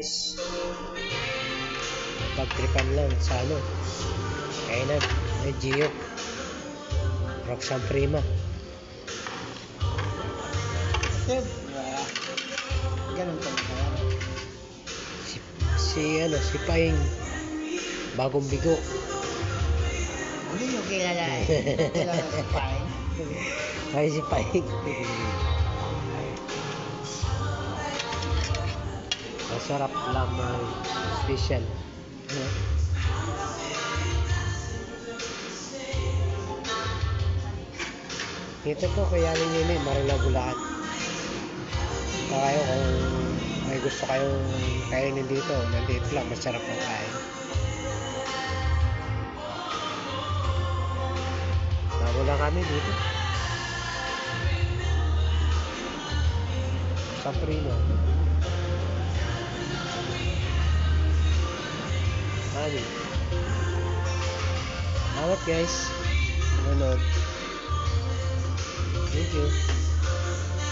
guys. Pagtripan lang sa ano. Kainan. May Gio. Roxanne Prima. Sir, ganun talaga. Si Paing. Bagong bigo. Hindi nyo kilala eh. Kilala si Pine. Ay, si Paing. Masarap lang special. Dito po kaya nyo Marilabulacan. Kayo kung may gusto kayong kainin dito, nandito lang, masarap ang kain. Bago lang kami dito. Sa Primo. Ano? Salamat guys. Manood. Thank you.